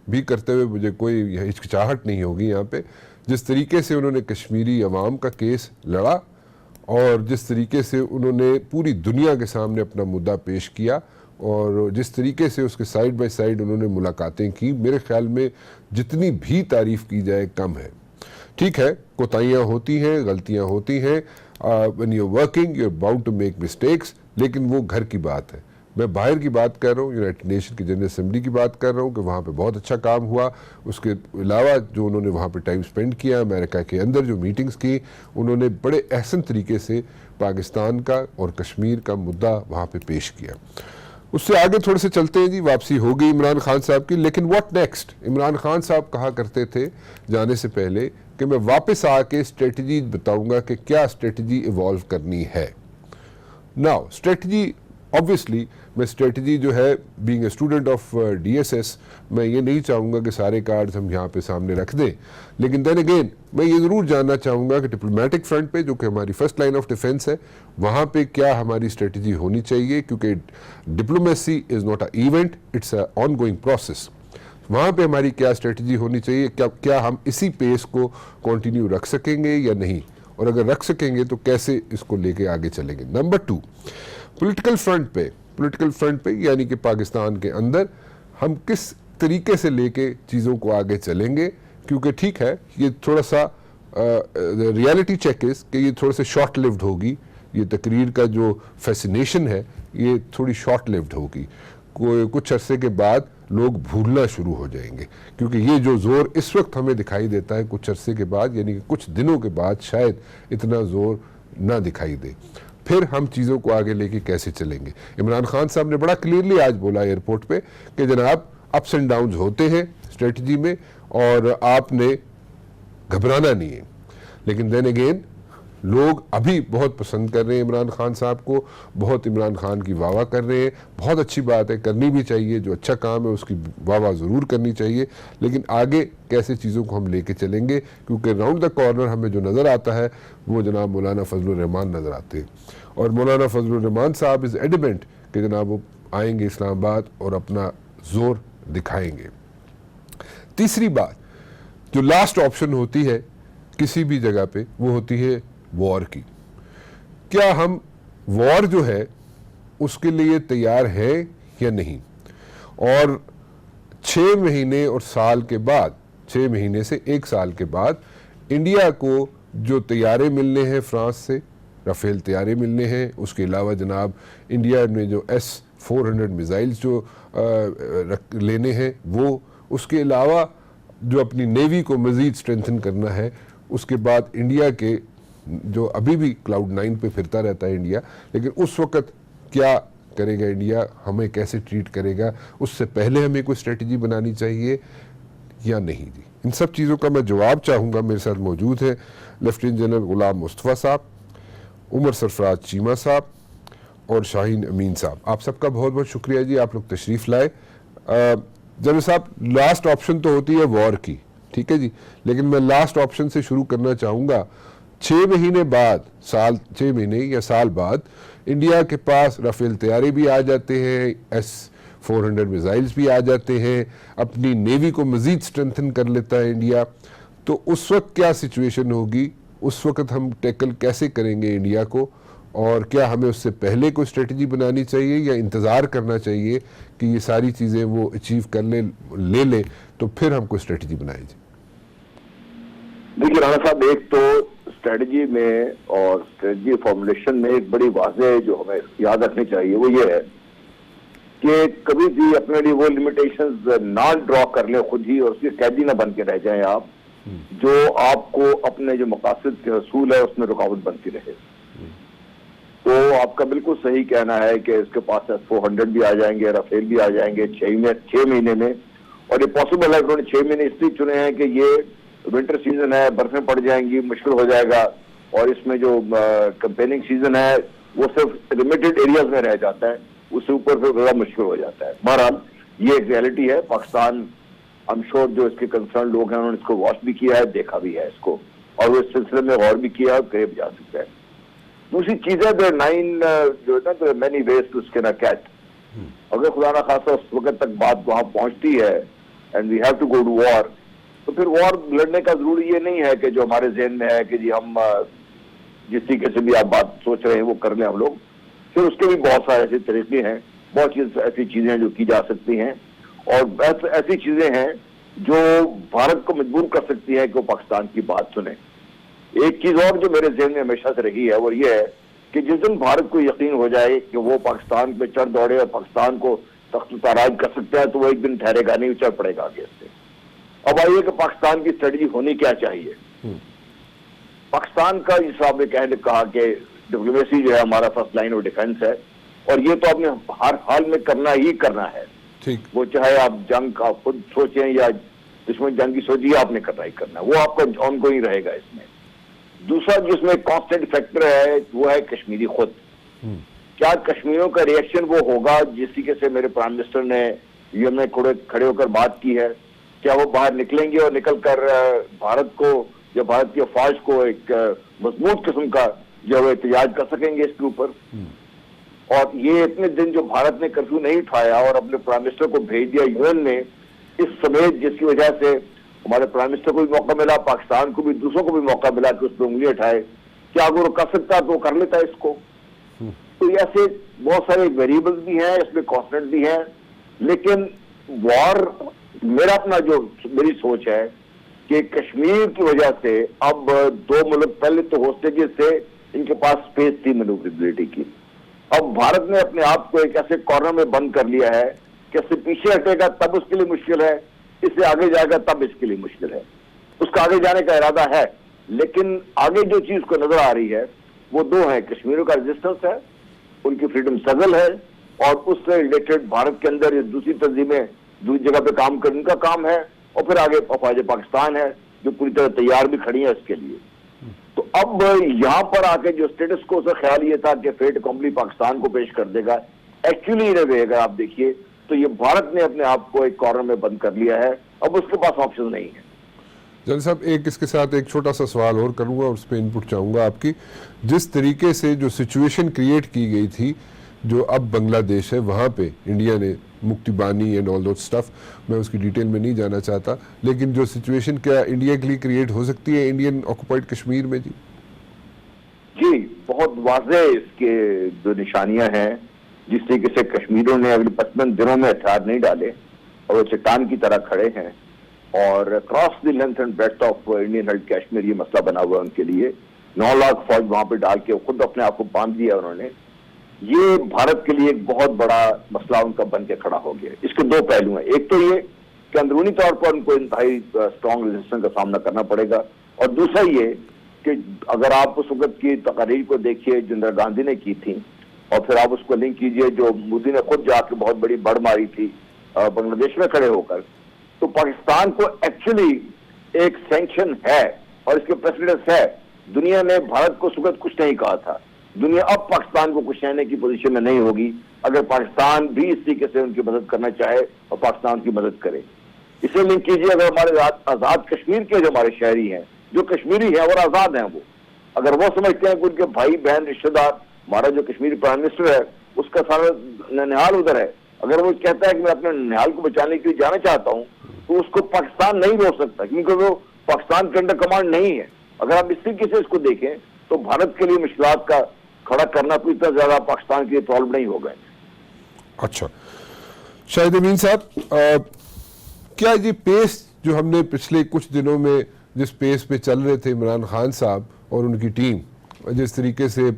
भी करते हुए मुझे कोई हिचकिचाहट नहीं होगी यहाँ पे। जिस तरीके से उन्होंने कश्मीरी अवाम का केस लड़ा और जिस तरीके से उन्होंने पूरी दुनिया के सामने अपना मुद्दा पेश किया और जिस तरीके से उसके साइड बाय साइड उन्होंने मुलाकातें की, मेरे ख्याल में जितनी भी तारीफ़ की जाए कम है। ठीक है, कोताहियाँ होती हैं, गलतियाँ होती हैं, when you are working you are bound to make mistakes, लेकिन वो घर की बात है। मैं बाहर की बात कर रहा हूँ, यूनाइटेड नेशन की जनरल असेंबली की बात कर रहा हूँ कि वहाँ पे बहुत अच्छा काम हुआ। उसके अलावा जो उन्होंने वहाँ पे टाइम स्पेंड किया, अमेरिका के अंदर जो मीटिंग्स की, उन्होंने बड़े अहसन तरीके से पाकिस्तान का और कश्मीर का मुद्दा वहाँ पे पेश किया। उससे आगे थोड़े से चलते हैं जी, वापसी हो गई इमरान खान साहब की, लेकिन व्हाट नेक्स्ट। इमरान खान साहब कहा करते थे जाने से पहले कि मैं वापस आके स्ट्रेटजी बताऊंगा कि क्या स्ट्रेटजी इवॉल्व करनी है। नाउ स्ट्रेटजी, ऑब्वियसली मैं स्ट्रेटजी जो है, being a student of DSS, मैं ये नहीं चाहूँगा कि सारे कार्ड्स हम यहाँ पे सामने रख दें, लेकिन देन अगेन मैं ये ज़रूर जानना चाहूँगा कि डिप्लोमेटिक फ्रंट पे, जो कि हमारी फर्स्ट लाइन ऑफ डिफेंस है, वहाँ पे क्या हमारी स्ट्रेटजी होनी चाहिए, क्योंकि diplomacy is not a event, it's a on going process. वहाँ पे हमारी क्या स्ट्रेटजी होनी चाहिए, क्या हम इसी पेस को कंटिन्यू रख सकेंगे या नहीं, और अगर रख सकेंगे तो कैसे इसको लेके आगे चलेंगे। नंबर 2, पॉलिटिकल फ्रंट पे यानी कि पाकिस्तान के अंदर हम किस तरीके से लेके चीज़ों को आगे चलेंगे, क्योंकि ठीक है ये थोड़ा सा रियलिटी चेक इज़ कि ये थोड़ा सा शॉर्ट लिव्ड होगी, ये तकरीर का जो फैसिनेशन है ये थोड़ी शॉर्ट लिव्ड होगी, कुछ अरसे के बाद लोग भूलना शुरू हो जाएंगे, क्योंकि ये जो ज़ोर इस वक्त हमें दिखाई देता है कुछ अरसे के बाद, यानी कि कुछ दिनों के बाद शायद इतना ज़ोर ना दिखाई दे। फिर हम चीज़ों को आगे लेके कैसे चलेंगे। इमरान खान साहब ने बड़ा क्लियरली आज बोला एयरपोर्ट पे कि जनाब अप्स एंड डाउन्स होते हैं स्ट्रेटजी में और आपने घबराना नहीं है, लेकिन देन अगेन लोग अभी बहुत पसंद कर रहे हैं इमरान खान साहब को, बहुत इमरान खान की वाह कर रहे हैं। बहुत अच्छी बात है, करनी भी चाहिए, जो अच्छा काम है उसकी वाह ज़रूर करनी चाहिए, लेकिन आगे कैसे चीज़ों को हम लेके चलेंगे, क्योंकि राउंड द कॉर्नर हमें जो नज़र आता है वो जनाब मौलाना फजलुर रहमान नज़र आते हैं, और मौलाना फजलुर रहमान साहब इज़ एडमेंट कि जनाब वो आएंगे इस्लामाबाद और अपना ज़ोर दिखाएंगे। तीसरी बात, जो लास्ट ऑप्शन होती है किसी भी जगह पे, वो होती है वॉर की। क्या हम वॉर जो है उसके लिए तैयार हैं या नहीं, और 6 महीने और साल के बाद, 6 महीने से 1 साल के बाद इंडिया को जो तैयारे मिलने हैं फ्रांस से, राफेल तैयारे मिलने हैं, उसके अलावा जनाब इंडिया ने जो S-400 मिसाइल्स जो लेने हैं वो, उसके अलावा जो अपनी नेवी को मज़ीद स्ट्रेंथन करना है, उसके बाद इंडिया के जो अभी भी क्लाउड 9 पे फिरता रहता है इंडिया, लेकिन उस वक़्त क्या करेगा इंडिया, हमें कैसे ट्रीट करेगा, उससे पहले हमें कोई स्ट्रेटजी बनानी चाहिए या नहीं जी। इन सब चीज़ों का मैं जवाब चाहूँगा। मेरे साथ मौजूद है लेफ्टिनेंट जनरल गुलाम मुस्तफ़ा साहब, उमर सरफराज चीमा साहब और शाहीन अमीन साहब। आप सबका बहुत बहुत शुक्रिया जी, आप लोग तशरीफ़ लाए। जनरल साहब, लास्ट ऑप्शन तो होती है वॉर की, ठीक है जी, लेकिन मैं लास्ट ऑप्शन से शुरू करना चाहूँगा। 6 महीने बाद, 6 महीने या साल बाद इंडिया के पास राफेल तैयारे भी आ जाते हैं, S-400 मिसाइल्स भी आ जाते हैं, अपनी नेवी को मज़ीद स्ट्रेंथन कर लेता है इंडिया, तो उस वक्त क्या सिचुएशन होगी, उस वक्त हम टैकल कैसे करेंगे इंडिया को, और क्या हमें उससे पहले कोई स्ट्रेटजी बनानी चाहिए या इंतज़ार करना चाहिए कि ये सारी चीज़ें वो अचीव कर ले तो फिर हम कोई स्ट्रेटजी बनाएं जी। देखिए राणा साहब, एक तो स्ट्रेटजी में और स्ट्रेटजी फॉर्मुलेशन में एक बड़ी वाज़ेह जो हमें याद रखनी चाहिए वो ये है कि कभी भी अपने लिए वो लिमिटेशंस ना ड्रॉ कर लें खुद ही, और उसके कैदी ना बन के रह जाएं आप, जो आपको अपने जो मकासद के असूल है उसमें रुकावट बनती रहे। तो आपका बिल्कुल सही कहना है कि इसके पास S-400 भी आ जाएंगे, राफेल भी आ जाएंगे 6 महीने में, और ये पॉसिबल है। उन्होंने 6 महीने इसलिए चुने हैं कि ये विंटर सीजन है, बर्फें पड़ जाएंगी, मुश्किल हो जाएगा, और इसमें जो कैंपेनिंग सीजन है वो सिर्फ लिमिटेड एरियाज में रह जाता है, उससे ऊपर फिर बड़ा मुश्किल हो जाता है। बहरहाल ये एक रियलिटी है। पाकिस्तान, आई एम श्योर जो इसके कंसर्न लोग हैं उन्होंने इसको वॉच भी किया है, देखा भी है इसको, और वो इस सिलसिले में गौर भी किया है, करीब जा सकता है। दूसरी चीज है जो 9 जो है ना, many ways to skin a cat, अगर खुदा ना खासा उस वक्त तक बात वहां पहुंचती है and we have to go to war, तो फिर वॉर लड़ने का जरूरी ये नहीं है कि जो हमारे जहन में है कि जी हम जिस तरीके से भी आप बात सोच रहे हैं वो कर लें हम लोग। फिर उसके भी बहुत सारे ऐसे तरीके हैं, बहुत ऐसी चीजें हैं जो की जा सकती हैं, और ऐसी चीजें हैं जो भारत को मजबूर कर सकती है कि वो पाकिस्तान की बात सुने। एक चीज और जो मेरे जहन में हमेशा से रही है वो ये है कि जिस दिन भारत को यकीन हो जाए कि वो पाकिस्तान पे चढ़ दौड़े और पाकिस्तान को तख्त ताराज कर सकता है, तो वो एक दिन ठहरेगा नहीं, चढ़ पड़ेगा आगे से। अब आइए कि पाकिस्तान की स्ट्रेटजी होनी क्या चाहिए। पाकिस्तान का जिस आपने कहा कि डिप्लोमेसी जो है हमारा फर्स्ट लाइन ऑफ डिफेंस है, और ये तो आपने हर हाल में करना ही करना है। ठीक, वो चाहे आप जंग का खुद सोचें या दुश्मन जंग की सोचिए, आपने करना ही करना है, वो आपका ऑन गोइंग रहेगा। इसमें दूसरा जिसमें कांस्टेंट फैक्टर है वो है कश्मीरी खुद। क्या कश्मीरियों का रिएक्शन वो होगा जिस तरीके से मेरे प्राइम मिनिस्टर ने यूएन में खड़े होकर बात की है? क्या वो बाहर निकलेंगे और निकलकर भारत को या भारत की अफवाज को एक मजबूत किस्म का जो है एहतजाज कर सकेंगे इसके ऊपर? और ये इतने दिन जो भारत ने कर्फ्यू नहीं उठाया और अपने प्राइम मिनिस्टर को भेज दिया यूएन में, इस समेत जिसकी वजह से हमारे प्राइम मिनिस्टर को भी मौका मिला, पाकिस्तान को भी, दूसरों को भी मौका मिला कि उस पर उंगली उठाए। क्या अगर वो कर सकता तो वो कर लेता इसको? तो ऐसे बहुत सारे वेरिएबल्स भी हैं, इसमें कॉन्स्टेंट भी हैं, लेकिन वॉर, मेरा अपना जो मेरी सोच है कि कश्मीर की वजह से अब दो मुल्क पहले तो होस्टेजेस थे, इनके पास स्पेस थी मैन्यूवरेबिलिटी की। अब भारत ने अपने आप को एक ऐसे कॉर्नर में बंद कर लिया है कि इससे पीछे हटेगा तब उसके लिए मुश्किल है, इससे आगे जाएगा तब इसके लिए मुश्किल है। उसका आगे जाने का इरादा है, लेकिन आगे जो चीज को नजर आ रही है वो दो है, कश्मीरियों का रेजिस्टेंस है, उनकी फ्रीडम स्ट्रगल है, और उससे रिलेटेड भारत के अंदर ये दूसरी तंजीमें दूसरी जगह पे काम करने का काम है, और फिर आगे अफवाज पाकिस्तान है जो पूरी तरह तैयार भी खड़ी है इसके लिए। तो अब यहां पर आके जो स्टेटस को उसका ख्याल ये था कि फेट अकॉम्पली पाकिस्तान को पेश कर देगा, एक्चुअली अगर आप देखिए तो ये भारत ने अपने आप को एक कॉर्नर में बंद कर लिया है, अब उसके पास ऑप्शन नहीं है। जल साहब, एक इसके साथ एक छोटा सा सवाल और करूंगा और उस पर इनपुट चाहूंगा आपकी। जिस तरीके से जो सिचुएशन क्रिएट की गई थी, जो अब बांग्लादेश है, वहाँ पे इंडिया ने मुक्ति बानी एंड ऑल दोट स्टफ, मैं उसकी डिटेल में नहीं जाना चाहता, लेकिन जो सिचुएशन क्या इंडिया के लिए क्रिएट हो सकती है इंडियन ऑक्युपाइड कश्मीर में? जी बहुत वाज़े इसके जो निशानियां हैं, जिस तरीके से कश्मीरियों ने अगले 55 दिनों में हथियार नहीं डाले और वो चट्टान की तरह खड़े हैं, और cross the length and breadth of Indian held Kashmir ये मसला बना हुआ है उनके लिए। 9 लाख फौज वहां पे डाल के खुद अपने आप को बांध दिया उन्होंने। ये भारत के लिए एक बहुत बड़ा मसला उनका बन के खड़ा हो गया। इसके दो पहलू हैं, एक तो ये कि अंदरूनी तौर पर उनको इंतहाई स्ट्रॉन्ग रेजिस्टेंस का सामना करना पड़ेगा, और दूसरा ये कि अगर आप उस वक्त की तकारीर को देखिए जो इंदिरा गांधी ने की थी, और फिर आप उसको लिंक कीजिए जो मोदी ने खुद जाके बहुत बड़ी बड़ मारी थी बांग्लादेश में खड़े होकर, तो पाकिस्तान को एक्चुअली एक सैंक्शन है और इसके प्रेसिडेंस है। दुनिया ने भारत को उस वक्त कुछ नहीं कहा था, दुनिया अब पाकिस्तान को कुछ कहने की पोजीशन में नहीं होगी अगर पाकिस्तान भी इस तरीके से उनकी मदद करना चाहे और पाकिस्तान की मदद करे। इसे लिंक कीजिए, अगर हमारे आजाद कश्मीर के जो हमारे शहरी हैं, जो कश्मीरी हैं और आजाद हैं, वो अगर वो समझते हैं कि उनके भाई बहन रिश्तेदार, हमारा जो कश्मीरी प्राइम मिनिस्टर है उसका सारा ननिहाल उधर है, अगर वो कहता है कि मैं अपने ननिहाल को बचाने के लिए जाना चाहता हूं, तो उसको पाकिस्तान नहीं रोक सकता, क्योंकि वो पाकिस्तान के अंडर कमांड नहीं है। अगर आप इस तरीके से इसको देखें तो भारत के लिए मुश्किलात का खड़ा करना कोई इतना ज्यादा पाकिस्तान के लिए प्रॉब्लम नहीं होगा। अच्छा शाहिद अमीन साहब, क्या ये पेस जो हमने पिछले कुछ दिनों में जिस पेस पे चल रहे थे इमरान खान साहब और उनकी टीम, जिस तरीके से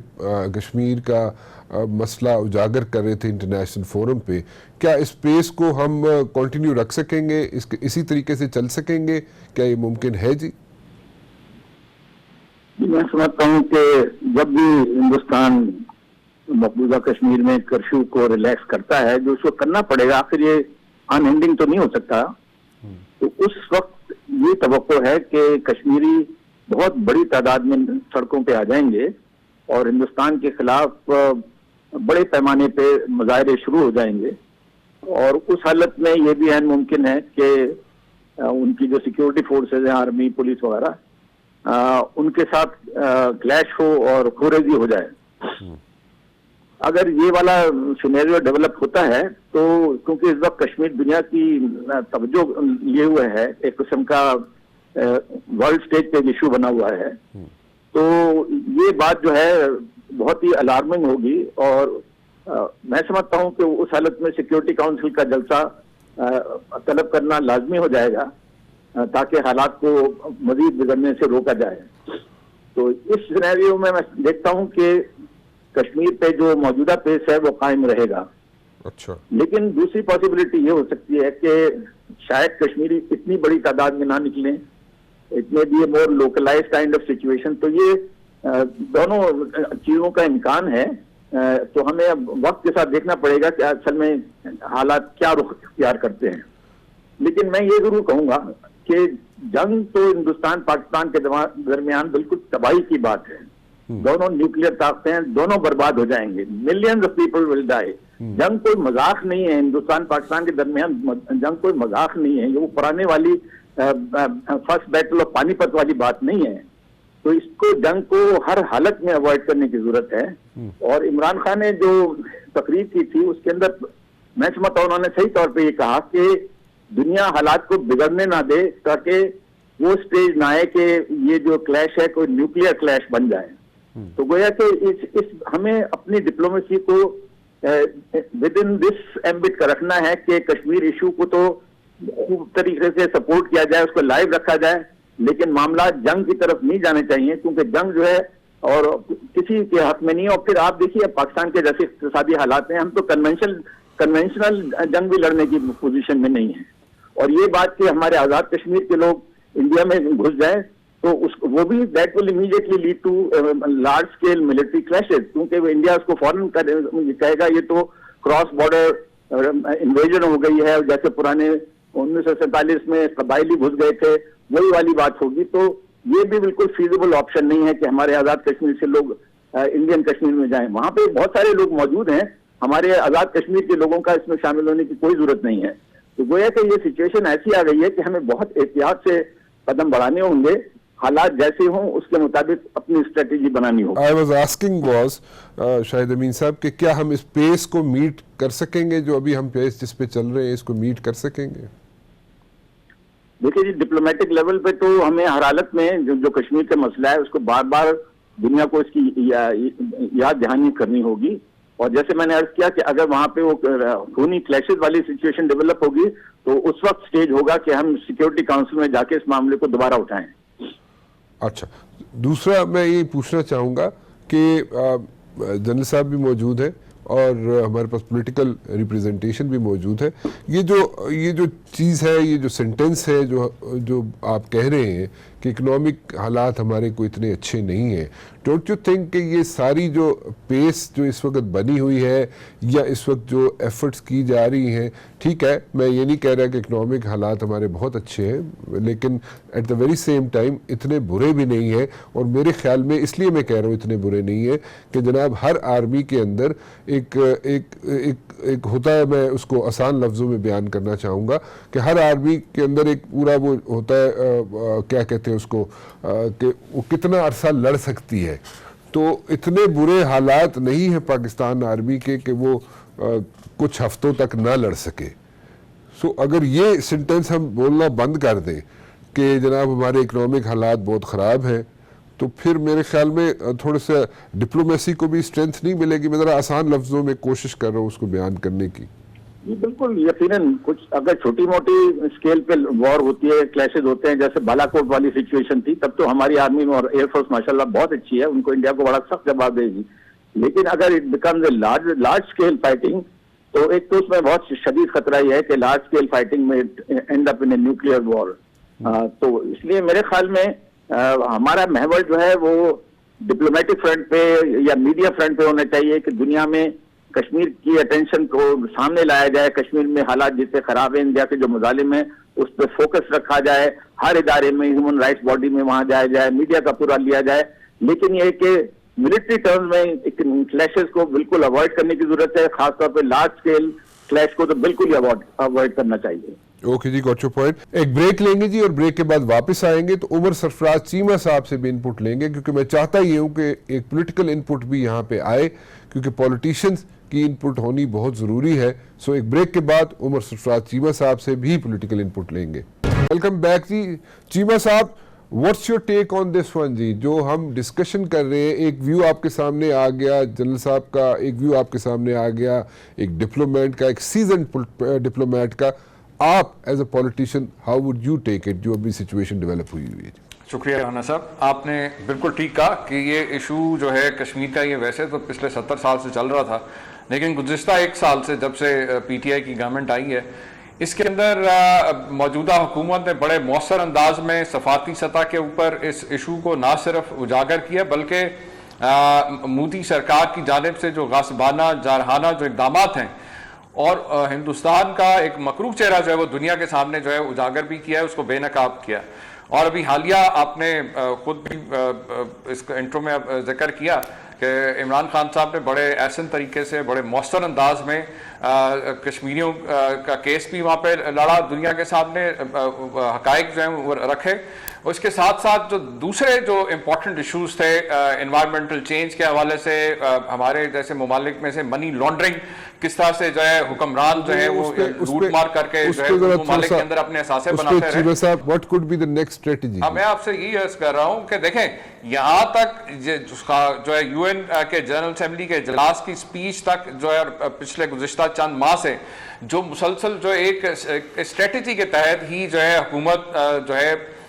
कश्मीर का मसला उजागर कर रहे थे इंटरनेशनल फोरम पे, क्या इस पेस को हम कंटिन्यू रख सकेंगे, इसी तरीके से चल सकेंगे? क्या ये मुमकिन है? जी मैं समझता हूँ कि जब भी हिंदुस्तान मकबूजा कश्मीर में कर्फ्यू को रिलैक्स करता है, जो उसको करना पड़ेगा, आखिर ये अनएंडिंग तो नहीं हो सकता, तो उस वक्त ये तवक्को है कि कश्मीरी बहुत बड़ी तादाद में सड़कों पे आ जाएंगे और हिंदुस्तान के खिलाफ बड़े पैमाने पे मुजाहरे शुरू हो जाएंगे। और उस हालत में ये भी है मुमकिन है कि उनकी जो सिक्योरिटी फोर्सेज हैं, आर्मी पुलिस वगैरह, उनके साथ क्लैश हो और खुरेजी हो जाए। अगर ये वाला सिनेरियो डेवलप होता है तो, क्योंकि इस वक्त कश्मीर दुनिया की तवज्जो लिए हुए है, एक किस्म का वर्ल्ड स्टेज पे इशू बना हुआ है, तो ये बात जो है बहुत ही अलार्मिंग होगी। और मैं समझता हूं कि उस हालत में सिक्योरिटी काउंसिल का जलसा तलब करना लाजमी हो जाएगा ताकि हालात को मजीद बिगड़ने से रोका जाए। तो इस सिनेरियो में मैं देखता हूं कि कश्मीर पे जो मौजूदा पेस है वो कायम रहेगा। अच्छा, लेकिन दूसरी पॉसिबिलिटी ये हो सकती है कि शायद कश्मीरी इतनी बड़ी तादाद में ना निकलें, it may be A more localise kind of situation. तो ये दोनों चीजों का इम्कान है। तो हमें अब वक्त के साथ देखना पड़ेगा कि असल में हालात क्या रुख इख्तियार करते हैं। लेकिन मैं ये जरूर कहूंगा कि जंग तो हिंदुस्तान पाकिस्तान के दरमियान बिल्कुल तबाही की बात है। दोनों न्यूक्लियर ताकतें, दोनों बर्बाद हो जाएंगे, millions of people will die. जंग कोई मजाक नहीं है, हिंदुस्तान पाकिस्तान के दरमियान जंग कोई मजाक नहीं है। वो पुराने वाली फर्स्ट बैटल ऑफ पानीपत वाली बात नहीं है। तो इसको, जंग को हर हालत में अवॉइड करने की जरूरत है। और इमरान खान ने जो तकरीर की थी उसके अंदर मैं समझता हूं उन्होंने सही तौर पे ये कहा कि दुनिया हालात को बिगड़ने ना दे ताकि वो स्टेज ना आए कि ये जो क्लैश है कोई न्यूक्लियर क्लैश बन जाए। तो गोया कि इस हमें अपनी डिप्लोमेसी को विद इन दिस एम्बिट का रखना है कि कश्मीर इशू को तो खूब तरीके से सपोर्ट किया जाए, उसको लाइव रखा जाए, लेकिन मामला जंग की तरफ नहीं जाने चाहिए, क्योंकि जंग जो है और किसी के हक में नहीं है। और फिर आप देखिए पाकिस्तान के जैसे इक़्तिसादी हालात हैं, हम तो कन्वेंशनल जंग भी लड़ने की पोजीशन में नहीं है। और ये बात कि हमारे आजाद कश्मीर के लोग इंडिया में घुस जाए तो वो भी that will immediately lead to large scale military clashes, क्योंकि वो इंडिया उसको फौरन कहेगा ये तो क्रॉस बॉर्डर इन्वेजन हो गई है, जैसे पुराने 1947 में कबायली घुस गए थे, वही वाली बात होगी। तो ये भी बिल्कुल फीजिबल ऑप्शन नहीं है कि हमारे आजाद कश्मीर से लोग इंडियन कश्मीर में जाएं। वहां पे बहुत सारे लोग मौजूद हैं, हमारे आजाद कश्मीर के लोगों का इसमें शामिल होने की कोई जरूरत नहीं है। तो गोया कि ये सिचुएशन ऐसी आ गई है कि हमें बहुत एहतियात से कदम बढ़ाने होंगे, हालात जैसे हों उसके मुताबिक अपनी स्ट्रेटेजी बनानी होगी। I was asking was Shahid Amin साहब कि क्या हम इस पेस को मीट कर सकेंगे, जो अभी हम पेस जिस पे चल रहे हैं इसको मीट कर सकेंगे? देखिए जी, डिप्लोमेटिक लेवल पे तो हमें हर हालत में जो कश्मीर का मसला है उसको बार बार दुनिया को इसकी याद दहानी करनी होगी। और जैसे मैंने अर्ज किया कि अगर वहां पे वो खूनी क्लैशेस वाली सिचुएशन डेवलप होगी तो उस वक्त स्टेज होगा कि हम सिक्योरिटी काउंसिल में जाके इस मामले को दोबारा उठाएं। अच्छा, दूसरा मैं ये पूछना चाहूँगा कि जनरल साहब भी मौजूद है और हमारे पास पॉलिटिकल रिप्रेजेंटेशन भी मौजूद है। ये जो चीज़ है, ये जो सेंटेंस है जो आप कह रहे हैं कि इकोनॉमिक हालात हमारे को इतने अच्छे नहीं हैं, डोंट यू थिंक कि ये सारी जो पेस जो इस वक्त बनी हुई है या इस वक्त जो एफर्ट्स की जा रही हैं, ठीक है, मैं ये नहीं कह रहा कि इकोनॉमिक हालात हमारे बहुत अच्छे हैं, लेकिन at the very same time इतने बुरे भी नहीं हैं। और मेरे ख्याल में इसलिए मैं कह रहा हूँ इतने बुरे नहीं है कि जनाब हर आर्मी के अंदर एक होता है, मैं उसको आसान लफ्ज़ों में बयान करना चाहूँगा कि हर आर्मी के अंदर एक पूरा वो होता है, क्या कहते हैं उसको, कि वो कितना अरसा लड़ सकती है। तो इतने बुरे हालात नहीं है पाकिस्तान आर्मी के कि वो कुछ हफ्तों तक ना लड़ सके। सो अगर ये सेंटेंस हम बोलना बंद कर दें कि जनाब हमारे इकोनॉमिक हालात बहुत ख़राब हैं, तो फिर मेरे ख्याल में थोड़ा सा डिप्लोमेसी को भी स्ट्रेंथ नहीं मिलेगी। मैं ज़रा आसान लफ्ज़ों में कोशिश कर रहा हूँ उसको बयान करने की। जी बिल्कुल, यकीनन कुछ अगर छोटी मोटी स्केल पे वॉर होती है, क्लैशेज होते हैं, जैसे बालाकोट वाली सिचुएशन थी, तब तो हमारी आर्मी और एयरफोर्स माशाल्लाह बहुत अच्छी है, उनको इंडिया को बड़ा सख्त जवाब देगी। लेकिन अगर it becomes a large scale fighting, तो एक तो उसमें बहुत शदीद खतरा ही है कि लार्ज स्केल फाइटिंग में and up in a nuclear war. तो इसलिए मेरे ख्याल में हमारा महवर जो है वो डिप्लोमेटिक फ्रंट पे या मीडिया फ्रंट पे होना चाहिए कि दुनिया में कश्मीर की अटेंशन को सामने लाया जाए। कश्मीर में हालात जितने खराब हैं, इंडिया के जो मुजालिम है उस पर फोकस रखा जाए, हर इदारे में, ह्यूमन राइट्स बॉडी में वहां जाया जाए, मीडिया का पूरा लिया जाए। लेकिन ये कि मिलिट्री टर्म्स में क्लैशेस को बिल्कुल अवॉइड करने की जरूरत है, खासतौर पर लार्ज स्केल क्लैश को तो बिल्कुल ही अवॉइड करना चाहिए। ओके जी, गॉट योर पॉइंट। एक ब्रेक लेंगे जी और ब्रेक के बाद वापस आएंगे तो उमर सरफराज चीमा साहब से भी इनपुट लेंगे, क्योंकि मैं चाहता ही हूं कि एक पॉलिटिकल इनपुट भी यहां पे आए, क्योंकि पॉलिटिशियंस की इनपुट होनी बहुत जरूरी है। सो एक ब्रेक के बाद उमर सरफराज चीमा साहब से भी पॉलिटिकल इनपुट लेंगे। वेलकम बैक जी। चीमा साहब, what's your take on this one जी, जो हम डिस्कशन कर रहे हैं, एक व्यू आपके सामने आ गया, जनरल साहब का एक व्यू आपके सामने आ गया, एक डिप्लोमेट का, एक सीजन डिप्लोमेट का। आप as a politician how would you take it, जो अभी सिचुएशन डेवलप हुई हुई है? शुक्रिया राना साहब, आपने बिल्कुल ठीक कहा कि ये इशू जो है कश्मीर का, ये वैसे तो पिछले 70 साल से चल रहा था, लेकिन गुज़िश्ता 1 साल से जब से पीटीआई की गवर्नमेंट आई है, इसके अंदर मौजूदा हुकूमत ने बड़े मौसर अंदाज में सफारती सतह के ऊपर इस इशू को ना सिर्फ उजागर किया, बल्कि मोदी सरकार की जानिब से जो गासिबाना जारहाना जो इक़दाम हैं और हिंदुस्तान का एक मकरूह चेहरा जो है वो दुनिया के सामने जो है उजागर भी किया है, उसको बेनकाब किया। और अभी हालिया आपने खुद भी इसका इंट्रो में जिक्र किया कि इमरान खान साहब ने बड़े ऐसे तरीके से, बड़े मौसर अंदाज में कश्मीरियों का केस भी वहाँ पे लड़ा, दुनिया के सामने हकायक जो हैं वो रखे। उसके साथ साथ जो दूसरे जो इम्पोर्टेंट इश्यूज थे एनवायरमेंटल चेंज के हवाले से, हमारे जैसे ममालिक में से मनी लॉन्ड्रिंग किस तरह से जो है हुक्मरान जो है वो लूट मार करके जो है ममालिक के अंदर अपने असासे बनाते रहे। What could be the next strategy? मैं आपसे यही अर्ज कर रहा हूँ कि देखें, यहाँ तक जो है यूएन के जनरल असेंबली के इजलास की स्पीच तक जो है पिछले गुज़िश्ता चंद माह से जो मुसलसल जो एक स्ट्रेटजी के तहत ही जो है हुकूमत जो है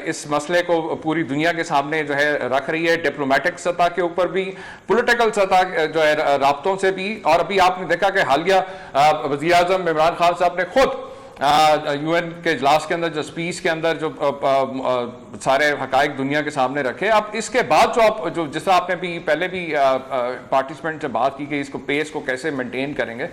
इस मसले को पूरी दुनिया के सामने जो है रख रही है, डिप्लोमेटिक सतह के ऊपर भी, पॉलिटिकल सतह जो है राब्तों से भी। और अभी आपने देखा कि हालिया वज़ीर आज़म इमरान खान साहब ने खुद यूएन के इजलास के अंदर जो स्पीच के अंदर जो सारे हकायक दुनिया के सामने रखे। अब इसके बाद जो आप जो जिस तरह आपने भी पहले भी पार्टिसिपेंट से बात की कि इसको पेस को कैसे मेंटेन करेंगे,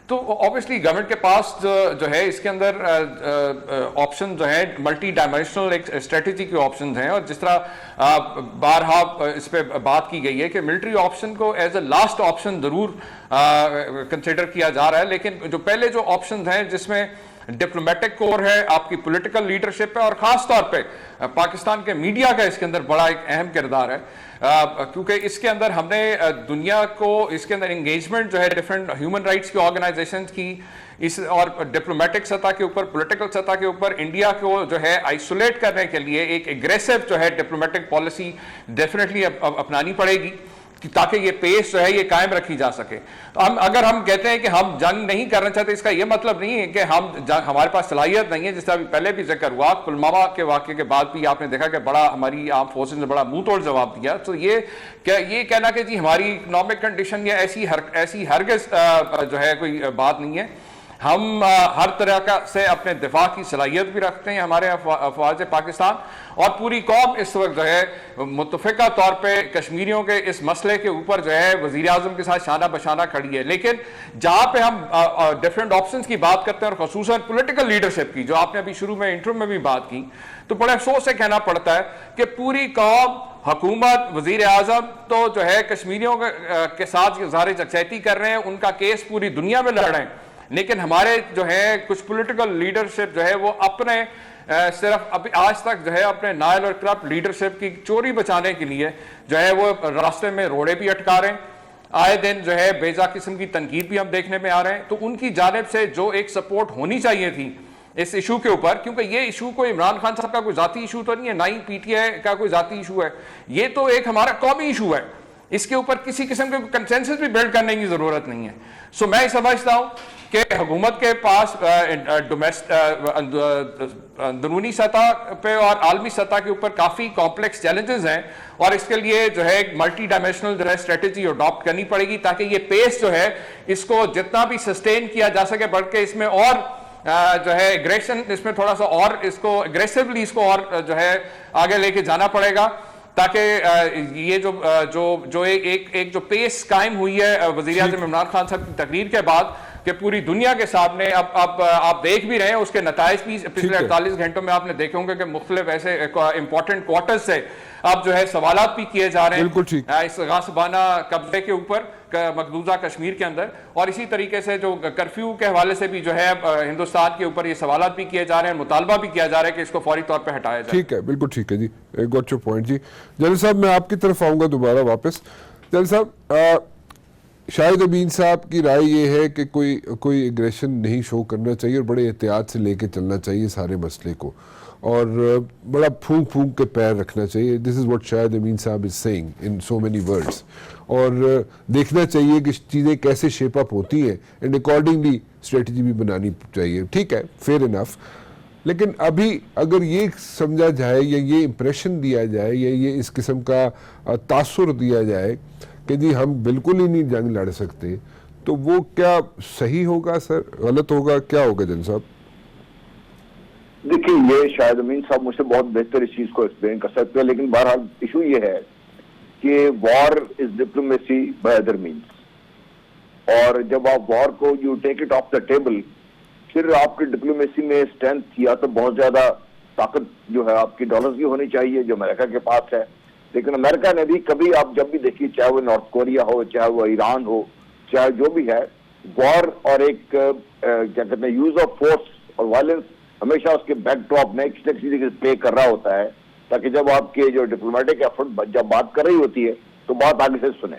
तो ऑब्वियसली गवर्नमेंट के पास जो है इसके अंदर ऑप्शन जो है मल्टी डायमेंशनल एक स्ट्रेटेजी के ऑप्शन हैं। और जिस तरह बारहा इस पर बात की गई है कि मिलिट्री ऑप्शन को एज ए लास्ट ऑप्शन जरूर कंसिडर किया जा रहा है, लेकिन जो पहले जो ऑप्शन हैं जिसमें डिप्लोमेटिक कोर है, आपकी पॉलिटिकल लीडरशिप है और खास तौर पे पाकिस्तान के मीडिया का इसके अंदर बड़ा एक अहम किरदार है, क्योंकि इसके अंदर हमने दुनिया को इसके अंदर एंगेजमेंट जो है डिफरेंट ह्यूमन राइट्स की ऑर्गेनाइजेशंस की इस और डिप्लोमेटिक सतह के ऊपर, पॉलिटिकल सतह के ऊपर इंडिया को जो है आइसोलेट करने के लिए एक एग्रेसिव जो है डिप्लोमेटिक पॉलिसी डेफिनेटली अपनानी पड़ेगी ताकि ये पेस जो है ये कायम रखी जा सके। तो अगर हम कहते हैं कि हम जंग नहीं करना चाहते, इसका ये मतलब नहीं है कि हमारे पास सलाहियत नहीं है। जिस तरह पहले भी जिक्र हुआ, पुलवामा के वाक़े के बाद भी आपने देखा कि बड़ा हमारी आर्म फोर्सेस ने बड़ा मुंह तोड़ जवाब दिया। तो ये कहना कि जी हमारी इकोनॉमिक कंडीशन या ऐसी हरगिज़ जो है कोई बात नहीं है। हम हर तरह का से अपने दिफा की सलाहियत भी रखते हैं, हमारे अफवाज पाकिस्तान और पूरी कौम इस वक्त जो है मुतफ़िका तौर पे कश्मीरियों के इस मसले के ऊपर जो है वज़ीर आज़म के साथ शाना बशाना खड़ी है। लेकिन जहाँ पे हम डिफरेंट ऑप्शंस की बात करते हैं और ख़ुसूसन पॉलिटिकल लीडरशिप की, जो आपने अभी शुरू में इंट्रो में भी बात की, तो बड़े अफसोस से कहना पड़ता है कि पूरी कौम, हुकूमत, वज़ीर आज़म तो जो है कश्मीरियों के साथ ज़ाहिर यकजहती कर रहे हैं, उनका केस पूरी दुनिया में लड़ रहे हैं, लेकिन हमारे जो है कुछ पॉलिटिकल लीडरशिप जो है वो अपने सिर्फ अभी आज तक जो है अपने नायल और करप्ट लीडरशिप की चोरी बचाने के लिए जो है वो रास्ते में रोड़े भी अटका रहे हैं। आए दिन जो है बेजा किस्म की तनकीद भी हम देखने में आ रहे हैं। तो उनकी जानिब से जो एक सपोर्ट होनी चाहिए थी इस इशू के ऊपर, क्योंकि ये इशू कोई इमरान खान साहब का कोई जाती इशू तो नहीं है, ना ही पीटीआई का कोई जाती इशू है, ये तो एक हमारा कौमी इशू है। इसके ऊपर किसी किस्म के कंसेंसस भी बिल्ड करने की जरूरत नहीं है। सो मैं समझता हूं कि हुकूमत के पास अंदरूनी सतह पे और आलमी सतह के ऊपर काफ़ी कॉम्प्लेक्स चैलेंजेस हैं और इसके लिए जो है एक मल्टी डायमेंशनल जो है स्ट्रेटेजी अडॉप्ट करनी पड़ेगी ताकि ये पेस जो है इसको जितना भी सस्टेन किया जा सके, बल्कि इसमें और जो है एग्रेशन, इसमें थोड़ा सा और इसको एग्रेसिवली इसको और जो है आगे लेके जाना पड़ेगा ताकि ये जो एक जो पेस कायम हुई है वज़ीर आज़म इमरान खान साहब की तकरीर के बाद, कि पूरी दुनिया के सामने अब आप देख भी रहे हैं उसके नताइज भी पिछले 48 घंटों में आपने देखे होंगे कि मुख्तलिफ ऐसे इंपॉर्टेंट क्वार्टर्स से अब जो है सवालात भी किए जा रहे हैं इस गासिबाना कब्जे के ऊपर मकबूजा कश्मीर के अंदर, और इसी तरीके से जो कर्फ्यू के हवाले से भी जो है हिंदुस्तान के ऊपर ये सवालात भी किए जा रहे हैं, मुतालबा भी किया जा रहा है कि इसको फौरी तौर पर हटाया जाए। ठीक है, बिल्कुल ठीक है जी, गॉट योर पॉइंट जी। जनरल साहब मैं आपकी तरफ आऊंगा दोबारा वापस। जनरल साहब, शाहिद अमीन साहब की राय ये है कि कोई एग्रेशन नहीं शो करना चाहिए और बड़े एहतियात से लेके चलना चाहिए सारे मसले को, और बड़ा फूंक फूंक के पैर रखना चाहिए। This is what Shahid Amin साहब is saying in so many words, और देखना चाहिए कि चीज़ें कैसे शेप अप होती हैं एंड अकॉर्डिंगली स्ट्रेटजी भी बनानी चाहिए। ठीक है, फेयर इनफ। लेकिन अभी अगर ये समझा जाए या ये इम्प्रेशन दिया जाए या ये इस किस्म का तासुर दिया जाए कि जी हम बिल्कुल ही नहीं जंग लड़ सकते, तो वो क्या सही होगा सर, गलत होगा, क्या होगा जनरल साहब? देखिए, ये शायद अमीन साहब मुझसे बहुत बेहतर इस चीज को एक्सप्लेन कर सकते हैं, लेकिन बहरहाल इशू ये है कि war is diplomacy by other means, और जब आप वॉर को you take it off the table, फिर आपकी डिप्लोमेसी में स्ट्रेंथ या तो बहुत ज्यादा ताकत जो है आपकी डॉलर्स की होनी चाहिए जो अमेरिका के पास है, लेकिन अमेरिका ने भी कभी, आप जब भी देखिए, चाहे वो नॉर्थ कोरिया हो, चाहे वो ईरान हो, चाहे जो भी है, वॉर और एक क्या कहते हैं यूज ऑफ फोर्स और वायलेंस हमेशा उसके बैकड्रॉप में किसी न किसी प्ले कर रहा होता है, ताकि जब आपके जो डिप्लोमेटिक एफर्ट जब बात कर रही होती है तो बात आगे से सुने।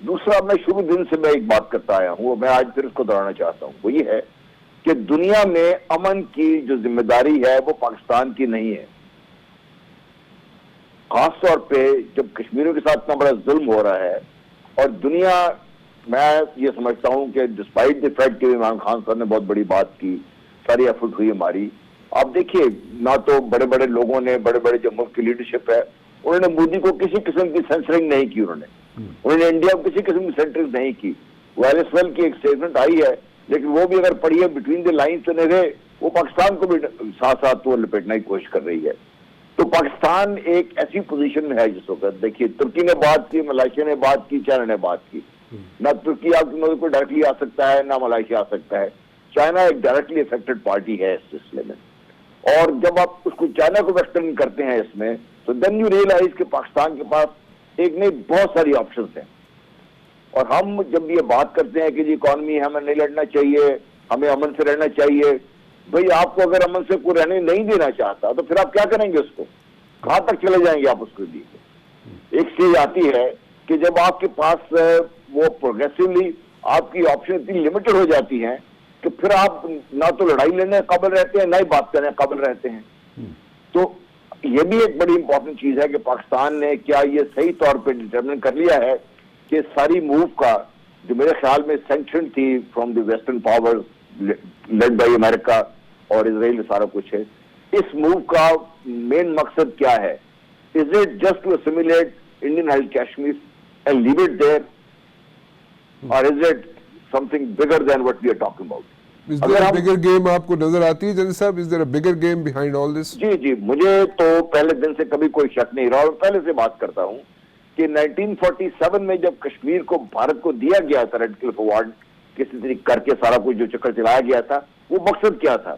दूसरा, मैं शुरू दिन से मैं एक बात करता आया हूँ, मैं आज फिर उसको दोहराना चाहता हूँ, वो ये है कि दुनिया में अमन की जो जिम्मेदारी है वो पाकिस्तान की नहीं है। खासतौर पे जब कश्मीरियों के साथ इतना बड़ा जुल्म हो रहा है, और दुनिया, मैं ये समझता हूं कि डिस्पाइट द फैक्ट कि इमरान खान साहब ने बहुत बड़ी बात की, सारी एफर्ट हुई हमारी, आप देखिए ना तो बड़े बड़े लोगों ने, बड़े बड़े जो मुल्क की लीडरशिप है, उन्होंने मोदी को किसी किस्म की सेंसरिंग नहीं की, उन्होंने इंडिया को किसी किस्म की सेंसरिंग नहीं की। वायरसवेल की एक स्टेटमेंट आई है, लेकिन वो भी अगर पढ़िए बिटवीन द लाइन्स तो नहीं रहे, वो पाकिस्तान को भी साथ साथ वो लपेटने की कोशिश कर रही है। तो पाकिस्तान एक ऐसी पोजीशन में है जिस वक्त, देखिए, तुर्की ने बात की, मलेशिया ने बात की, चाइना ने बात की, ना तुर्की आपकी मदद को डायरेक्टली आ सकता है, ना मलेशिया आ सकता है, चाइना एक डायरेक्टली अफेक्टेड पार्टी है इस सिलसिले में। और जब आप उसको चाइना को वेस्टर्न करते हैं इसमें, तो देन यू रियलाइज कि पाकिस्तान के पास एक नहीं बहुत सारी ऑप्शंस हैं। और हम जब ये बात करते हैं कि जी इकॉनमी हमें नहीं लड़ना चाहिए, हमें अमन से रहना चाहिए, भाई आपको अगर अमन से कोई रहने नहीं देना चाहता तो फिर आप क्या करेंगे, उसको कहां तक चले जाएंगे आप उसके लिए? एक स्टेज आती है कि जब आपके पास वो प्रोग्रेसिवली आपकी ऑप्शन इतनी लिमिटेड हो जाती हैं कि फिर आप ना तो लड़ाई लेने काबिल रहते हैं, ना ही बात करने काबिल रहते हैं। तो ये भी एक बड़ी इंपॉर्टेंट चीज है कि पाकिस्तान ने क्या ये सही तौर पे डिटरमिन कर लिया है कि सारी मूव का, जो मेरे ख्याल में सैंक्शन थी from the western powers led by America और इजराइल, सारा कुछ है, इस मूव का मेन मकसद क्या है? Is it just to assimilate Indian held Kashmir and leave it there, और is it something bigger than what we are talking about? Is there a bigger game आपको नजर आती है जनरल साहब? Is there a bigger game behind all this? जी जी, मुझे तो पहले दिन से कभी कोई शक नहीं रहा, और पहले से बात करता हूं कि 1947 में जब कश्मीर को भारत को दिया गया था रेड क्लिफ अवार्ड किसी तरीके करके, सारा कुछ जो चक्कर चलाया गया था, वो मकसद क्या था?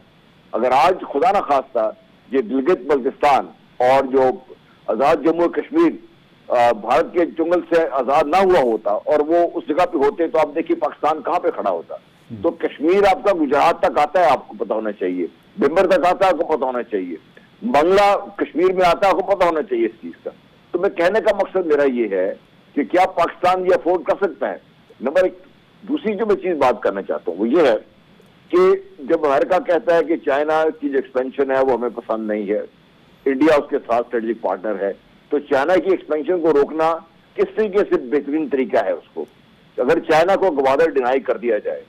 अगर आज खुदा ना खास्ता ये गिलगित बल्तिस्तान और जो आजाद जम्मू और कश्मीर भारत के जंगल से आजाद ना हुआ होता और वो उस जगह पे होते, तो आप देखिए पाकिस्तान कहां पे खड़ा होता। तो कश्मीर आपका गुजरात तक आता है, आपको पता होना चाहिए, बिम्बर तक आता है, आपको पता होना चाहिए, बंगला कश्मीर में आता है, आपको पता होना चाहिए इस चीज का। तो मैं कहने का मकसद मेरा ये है कि क्या पाकिस्तान ये अफोर्ड कर सकता है? नंबर एक। दूसरी जो मैं चीज बात करना चाहता हूँ वो ये है कि जब अमेरिका कहता है कि चाइना की जो एक्सपेंशन है वो हमें पसंद नहीं है, इंडिया उसके साथ स्ट्रेटेजिक पार्टनर है, तो चाइना की एक्सपेंशन को रोकना किस तरीके से बेहतरीन तरीका है उसको? अगर चाइना को गवादर डिनाई कर दिया जाए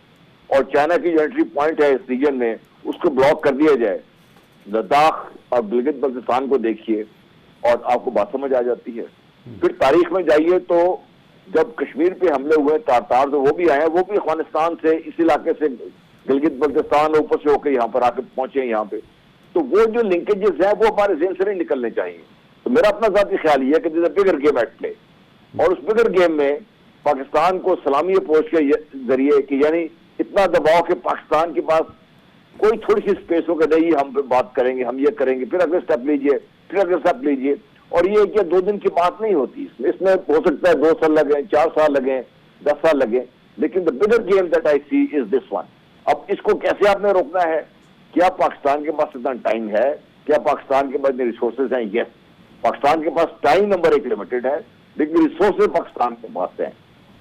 और चाइना की जो एंट्री पॉइंट है इस रीजन में उसको ब्लॉक कर दिया जाए, लद्दाख और गिलगित बल्तिस्तान को देखिए और आपको बात समझ आ जाती है। फिर तारीख में जाइए तो जब कश्मीर पे हमले हुए तार तो वो भी आए हैं, वो भी अफगानिस्तान से, इस इलाके से, गिलगित बल्तिस्तान ऊपर से होकर यहाँ पर आके पहुंचे यहाँ पे। तो वो जो लिंकेजेस हैं वो हमारे जेहन से नहीं निकलने चाहिए। तो मेरा अपना जाती ख्याल ये है कि this bigger game at play, और उस बिगर गेम में पाकिस्तान को सलामी अप्रोच के जरिए कि यानी इतना दबाव कि पाकिस्तान के पास कोई थोड़ी सी स्पेस हो कि नहीं हम बात करेंगे, हम ये करेंगे, फिर अगले स्टेप लीजिए, फिर अगले स्टेप लीजिए। और ये क्या 2 दिन की बात नहीं होती, इसमें हो सकता है 2 साल लगे, 4 साल लगे, 10 साल लगे, लेकिन the bigger game that I see is this one. अब इसको कैसे आपने रोकना है? क्या पाकिस्तान के पास इतना टाइम है? क्या पाकिस्तान के पास इतने रिसोर्सेज हैं? यस, पाकिस्तान के पास टाइम नंबर 1 लिमिटेड है, लेकिन रिसोर्सेज पाकिस्तान के पास है।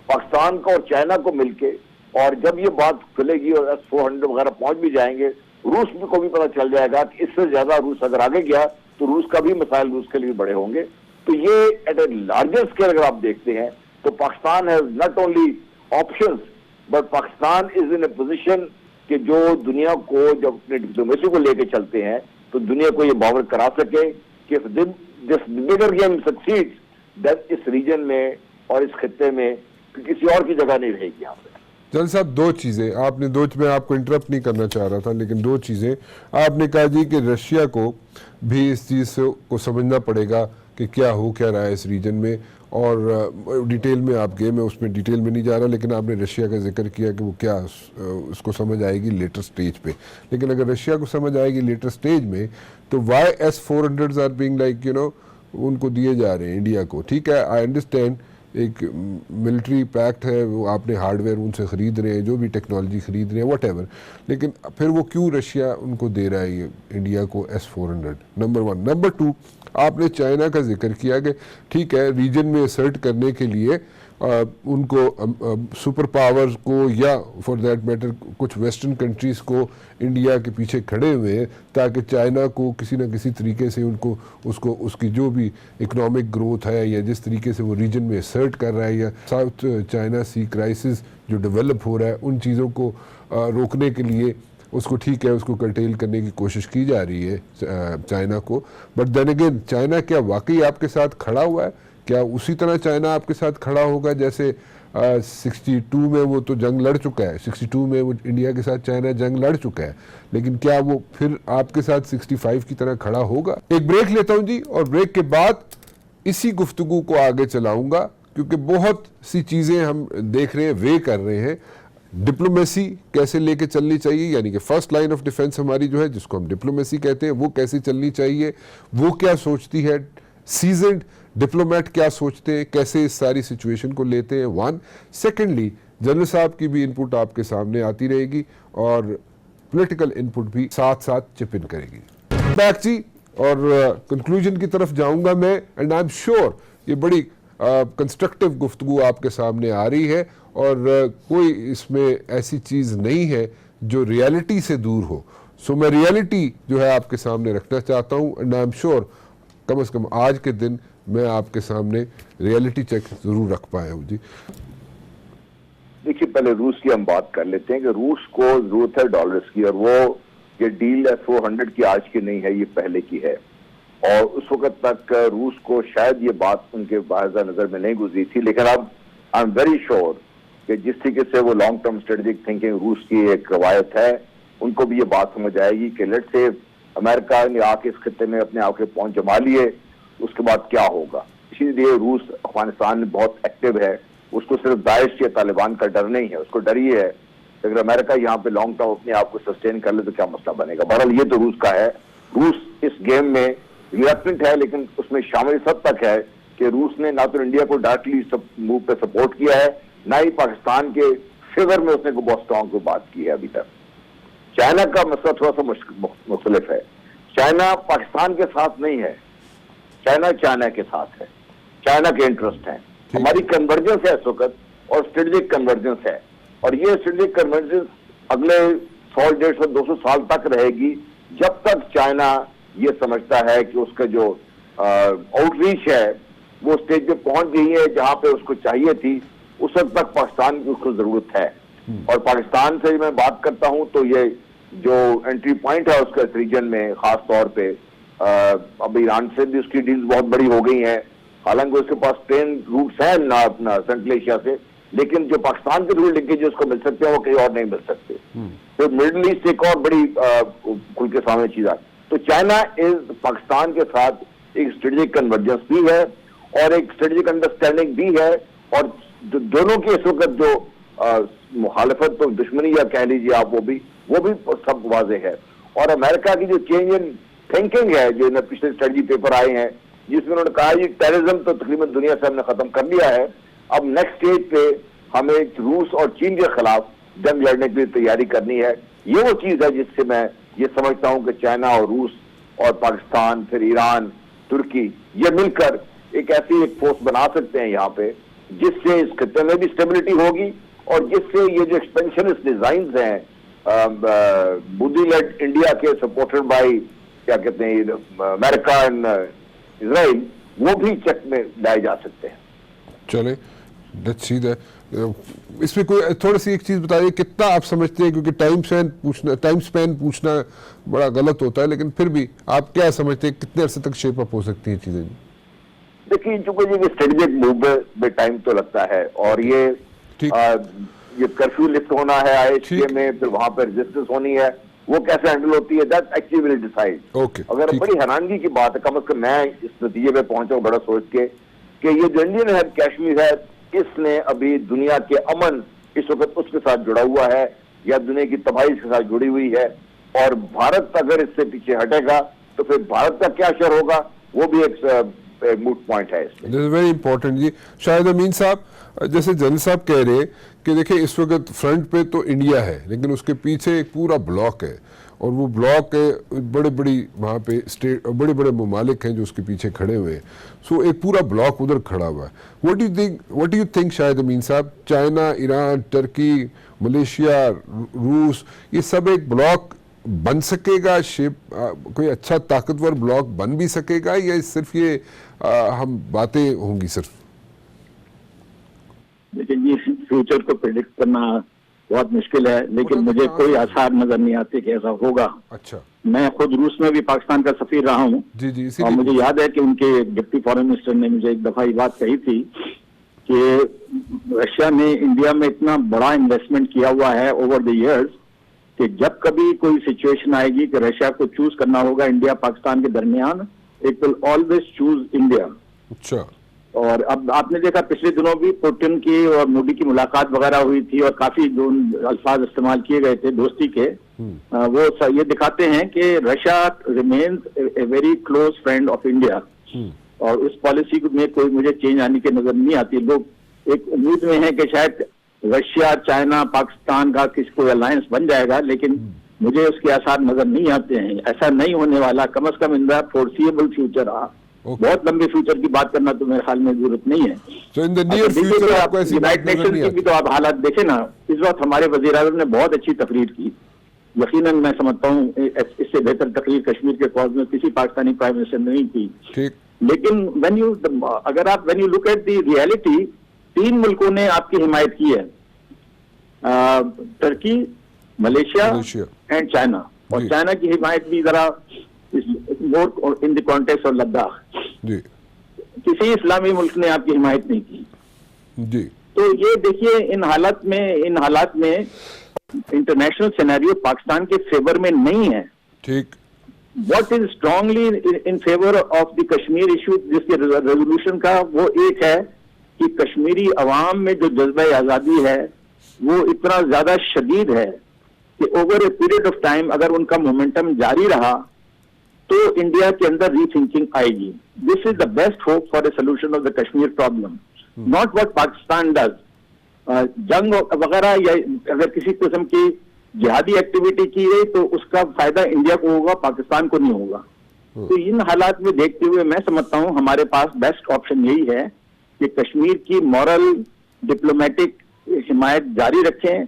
पाकिस्तान को और चाइना को मिलके, और जब ये बात खुलेगी और S-400 वगैरह पहुंच भी जाएंगे, रूस को भी पता चल जाएगा कि इससे ज्यादा रूस अगर आगे गया तो रूस का भी मसाइल रूस के लिए बड़े होंगे। तो ये एट ए लार्जर स्केल अगर आप देखते हैं तो Pakistan has not only options but Pakistan is in A position कि जो दुनिया को जब अपने डिप्लोमेसी को लेके चलते हैं तो दुनिया को ये बावर करा सके कि this bigger game succeeds that इस रीजन में और इस खत्ते में किसी और की जगह नहीं रहेगी यहाँ पे। जनरल साहब, 2 चीज़ें आपने, मैं आपको इंटरप्ट नहीं करना चाह रहा था, लेकिन 2 चीज़ें आपने कहा जी कि रशिया को भी इस चीज़ को समझना पड़ेगा कि क्या हो क्या रहा है इस रीजन में, और डिटेल में आप गए, मैं उसमें डिटेल में नहीं जा रहा, लेकिन आपने रशिया का जिक्र किया कि वो क्या उसको समझ आएगी लेटर स्टेज पे। लेकिन अगर रशिया को समझ आएगी लेटर स्टेज में तो Y S-400 are being like उनको दिए जा रहे हैं इंडिया को। ठीक है, आई अंडरस्टैंड, एक मिलिट्री पैक्ट है, वो आपने हार्डवेयर उनसे ख़रीद रहे हैं, जो भी टेक्नोलॉजी ख़रीद रहे हैं व्हाटएवर, लेकिन फिर वो क्यों रशिया उनको दे रहा है ये इंडिया को S-400? नंबर 1। नंबर 2, आपने चाइना का जिक्र किया कि ठीक है, रीजन में असर्ट करने के लिए उनको सुपर पावर्स को या फॉर दैट मैटर कुछ वेस्टर्न कंट्रीज़ को इंडिया के पीछे खड़े हुए हैं ताकि चाइना को किसी न किसी तरीके से उसको उसकी जो भी इकोनॉमिक ग्रोथ है या जिस तरीके से वो रीजन में असर्ट कर रहा है, या साउथ चाइना सी क्राइसिस जो डेवलप हो रहा है, उन चीज़ों को रोकने के लिए उसको ठीक है, उसको कर्टेल करने की कोशिश की जा रही है चाइना को। बट देन अगेन, चाइना क्या वाकई आपके साथ खड़ा हुआ है? क्या उसी तरह चाइना आपके साथ खड़ा होगा जैसे 62 में वो तो जंग लड़ चुका है, 62 में वो इंडिया के साथ चाइना जंग लड़ चुका है, लेकिन क्या वो फिर आपके साथ 65 की तरह खड़ा होगा? एक ब्रेक लेता हूं जी, और ब्रेक के बाद इसी गुफ्तगू को आगे चलाऊंगा, क्योंकि बहुत सी चीज़ें हम देख रहे हैं, वे कर रहे हैं। डिप्लोमेसी कैसे लेके चलनी चाहिए, यानी कि फर्स्ट लाइन ऑफ डिफेंस हमारी जो है, जिसको हम डिप्लोमेसी कहते हैं, वो कैसे चलनी चाहिए, वो क्या सोचती है, सीजन्ड डिप्लोमेट क्या सोचते हैं, कैसे इस सारी सिचुएशन को लेते हैं। 1 सेकेंडली, जनरल साहब की भी इनपुट आपके सामने आती रहेगी और पॉलिटिकल इनपुट भी साथ साथ चिप इन करेगी। बैक जी, और कंक्लूजन की तरफ जाऊंगा मैं, एंड आई एम श्योर ये बड़ी कंस्ट्रक्टिव गुफ्तगू आपके सामने आ रही है, और कोई इसमें ऐसी चीज़ नहीं है जो रियलिटी से दूर हो। सो मैं रियलिटी जो है आपके सामने रखना चाहता हूँ, एंड आई एम श्योर कम से कम आज के दिन मैं आपके सामने रियलिटी चेक जरूर रख पाया हूँ जी। देखिए, पहले रूस की हम बात कर लेते हैं कि रूस को जरूरत है डॉलर्स की, और वो ये डील S-400 की आज की नहीं है, ये पहले की है। और उस वक्त तक रूस को शायद ये बात उनके बाज़ नजर में नहीं गुजरी थी, लेकिन अब आई एम वेरी श्योर कि जिस तरीके से वो लॉन्ग टर्म स्ट्रेटेजिक थिंकिंग रूस की एक रवायत है, उनको भी ये बात समझ आएगी कि लेट्स से अमेरिका ने आके इस खत्ते में अपने आप के पहुंच जमा लिए, उसके बाद क्या होगा। इसीलिए रूस अफगानिस्तान में बहुत एक्टिव है, उसको सिर्फ दाइश या तालिबान का डर नहीं है, उसको डर ये है कि अगर अमेरिका यहाँ पे लॉन्ग टर्म अपने आप को सस्टेन कर ले तो क्या मसला बनेगा। बहरहाल ये तो रूस का है, रूस इस गेम में रिलेक्टेंट है, लेकिन उसमें शामिल इस हद तक है कि रूस ने ना तो इंडिया को डायरेक्टली मूव पे सपोर्ट किया है, ना ही पाकिस्तान के फेवर में उसने को बहुत स्ट्रॉन्ग को बात की है अभी तक। चाइना का मसला थोड़ा सा मुख्तलिफ है, चाइना पाकिस्तान के साथ नहीं है, चाइना चाइना के साथ है, चाइना के इंटरेस्ट हैं। हमारी कन्वर्जेंस है इस वक्त, और स्ट्रेटेजिक कन्वर्जेंस है, और ये स्ट्रेटेजिक कन्वर्जेंस अगले 100, 150, 200 साल तक रहेगी, जब तक चाइना ये समझता है कि उसका जो आउटरीच है वो स्टेज पे पहुंच गई है जहां पे उसको चाहिए थी, उस वक्त तक पाकिस्तान की उसको जरूरत है। और पाकिस्तान से मैं बात करता हूं तो ये जो एंट्री पॉइंट है उसका इस रीजन में, खास तौर पे अब ईरान से भी उसकी डील्स बहुत बड़ी हो गई हैं, हालांकि उसके पास ट्रेन रूट्स हैं ना अपना सेंट्रल एशिया से, लेकिन जो पाकिस्तान के थ्रू लिंकेज उसको मिल सकते हैं वो कहीं और नहीं मिल सकते। तो मिडिल ईस्ट एक और बड़ी खुल के सामने चीज है। तो चाइना इज पाकिस्तान के साथ एक स्ट्रेटेजिक कन्वर्जेंस भी है और एक स्ट्रेटेजिक अंडरस्टैंडिंग भी है, और दोनों के इस वक्त जो मुखालफत तो दुश्मनी या कह लीजिए आप, वो भी सब वाजे है। और अमेरिका की जो चेंज इन थिंकिंग है, जो पिछले स्ट्रेटजी पेपर आए हैं जिसमें उन्होंने कहा कि टेररिज्म तो तकरीबन दुनिया से हमने खत्म कर लिया है, अब नेक्स्ट स्टेज पे हमें रूस और चीन के खिलाफ जंग लड़ने के लिए तैयारी करनी है। ये वो चीज है जिससे मैं ये समझता हूं कि चाइना और रूस और पाकिस्तान, फिर ईरान, तुर्की, ये मिलकर एक ऐसी एक फोर्स बना सकते हैं यहाँ पे, जिससे इस खत्ते में भी स्टेबिलिटी होगी और जिससे ये जो एक्सपेंशनिस्ट डिजाइन हैं बुद्धि लेड इंडिया के सपोर्टेड बाय क्या कहते हैं अमेरिका एंड इजराइल, वो भी चेक में लाए जा सकते हैं। चले लेट्स सी दैट। इसमें कोई थोड़ी सी एक चीज बताइए, कितना आप समझते हैं, क्योंकि टाइम स्पैन पूछना बड़ा गलत होता है, लेकिन फिर भी आप क्या समझते हैं कितने अरसे तक शेप अप हो सकती हैं चीजें? देखिए, चूंकि ये स्ट्रेटेजिक मूव में टाइम तो लगता है, और ये कर्फ्यू लिफ्ट होना है IHK में, फिर वहां पर रेजिस्टेंस होनी है, वो कैसे हैंडल होती है, दैट एक्चुअली विल डिसाइड। अगर बड़ी हैरानगी की बात है, कम से कम मैं इस नतीजे पे पहुंचा हूं बड़ा सोच के कि ये जो इंडियन है कश्मीर है, इसने अभी दुनिया के अमन इस वक्त उसके साथ जुड़ा हुआ है या दुनिया की तबाही के साथ जुड़ी हुई है, और भारत अगर इससे पीछे हटेगा तो फिर भारत का क्या असर होगा, वो भी एक मूट पॉइंट है इसमें। दिस इज वेरी इंपॉर्टेंट जी। शायद अमीन साहब, जैसे जनरल साहब कह रहे हैं कि देखिए इस वक्त फ्रंट पे तो इंडिया है, लेकिन उसके पीछे एक पूरा ब्लॉक है, और वो ब्लॉक बड़े बड़ी वहाँ पे स्टेट, बड़े बड़े ममालिक हैं जो उसके पीछे खड़े हुए हैं। सो एक पूरा ब्लॉक उधर खड़ा हुआ है। व्हाट डू यू थिंक शायद अमीन साहब, चाइना, ईरान, तुर्की, मलेशिया, रूस, ये सब एक ब्लॉक बन सकेगा? कोई अच्छा ताकतवर ब्लॉक बन भी सकेगा, या सिर्फ ये हम बातें होंगी सिर्फ? लेकिन ये फ्यूचर को प्रेडिक्ट करना बहुत मुश्किल है, लेकिन मुझे कोई आसार नजर नहीं आते कि ऐसा होगा। अच्छा, मैं खुद रूस में भी पाकिस्तान का सफीर रहा हूँ, और मुझे याद है कि उनके डिप्टी फॉरेन मिनिस्टर ने मुझे एक दफा ये बात कही थी कि रशिया ने इंडिया में इतना बड़ा इन्वेस्टमेंट किया हुआ है ओवर द इयर्स कि जब कभी कोई सिचुएशन आएगी कि रशिया को चूज करना होगा इंडिया पाकिस्तान के दरमियान, it will always choose India. अच्छा। और अब आपने देखा पिछले दिनों भी पुतिन की और मोदी की मुलाकात वगैरह हुई थी, और काफी जो अल्फाज इस्तेमाल किए गए थे दोस्ती के, वो ये दिखाते हैं कि Russia remains a very close friend of India, और उस पॉलिसी में कोई मुझे चेंज आने की नजर नहीं आती। लोग एक उम्मीद में है कि शायद रशिया, चाइना, पाकिस्तान का किसी कोई अलायंस बन जाएगा, लेकिन मुझे उसके आसार नजर नहीं आते हैं। ऐसा नहीं होने वाला, कम से कम इन द फोर्सिएबल फ्यूचर। बहुत लंबे फ्यूचर की बात करना तो मेरे ख्याल में जरूरत नहीं है। So in the near future आपको ऐसी बात नजर नहीं आती? की तो आप हालात देखें ना, इस वक्त हमारे वज़ीर आज़म ने बहुत अच्छी तकरीर की, यकीनन मैं समझता हूँ इससे बेहतर तकरीर कश्मीर के कॉज में किसी पाकिस्तानी प्राइम मिनिस्टर ने नहीं की। ठीक। लेकिन when you look at the reality, 3 मुल्कों ने आपकी हिमायत की है, तुर्की, मलेशिया एंड चाइना। और चाइना की हिमायत भी जरा more in the context of Ladakh, किसी इस्लामी मुल्क ने आपकी हिमायत नहीं की जी। तो ये देखिए, इन हालात में इंटरनेशनल सिनेरियो पाकिस्तान के फेवर में नहीं है। ठीक। What is strongly in favour of the Kashmir issue, जिसके रेजोल्यूशन का वो एक है कि कश्मीरी अवाम में जो जज्बा आजादी है वो इतना ज्यादा शदीद है कि over a period of time अगर उनका मोमेंटम जारी रहा तो इंडिया के अंदर रीथिंकिंग आएगी। This is the best hope for a solution of the Kashmir problem, not what Pakistan does. जंग वगैरह या अगर किसी किस्म की जिहादी एक्टिविटी की गई तो उसका फायदा इंडिया को होगा, पाकिस्तान को नहीं होगा। तो इन हालात में देखते हुए मैं समझता हूं हमारे पास बेस्ट ऑप्शन यही है कि कश्मीर की मॉरल डिप्लोमेटिक हिमायत जारी रखें,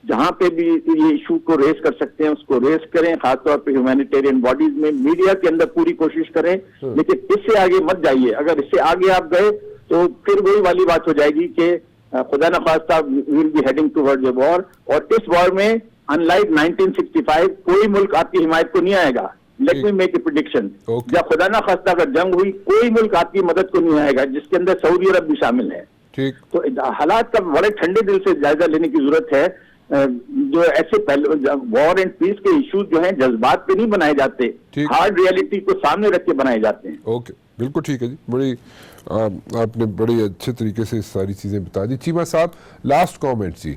जहां पे भी ये इशू को रेस कर सकते हैं उसको रेस करें, खासतौर पे ह्यूमैनिटेरियन बॉडीज में, मीडिया के अंदर पूरी कोशिश करें, लेकिन इससे आगे मत जाइए। अगर इससे आगे आप गए तो फिर वही वाली बात हो जाएगी कि खुदा न खास्ता will be heading towards a war, और इस वॉर में अनलाइक 1965 कोई मुल्क आपकी हिमायत को नहीं आएगा। Let me make a prediction, या खुदा न खास्ता अगर जंग हुई कोई मुल्क आपकी मदद को नहीं आएगा, जिसके अंदर सऊदी अरब भी शामिल है। ठीक। तो हालात का बड़े ठंडे दिल से जायजा लेने की जरूरत है। जो ऐसे पहले वॉर एंड पीस के इश्यूज जो हैं जज्बात पे नहीं बनाए जाते, ठीक। हार्ड रियलिटी को सामने रख के बनाए जाते हैं। ओके, बिल्कुल ठीक है जी। बड़ी आपने बड़ी अच्छे तरीके से सारी चीज़ें बता दी। चीमा साहब, लास्ट कमेंट जी।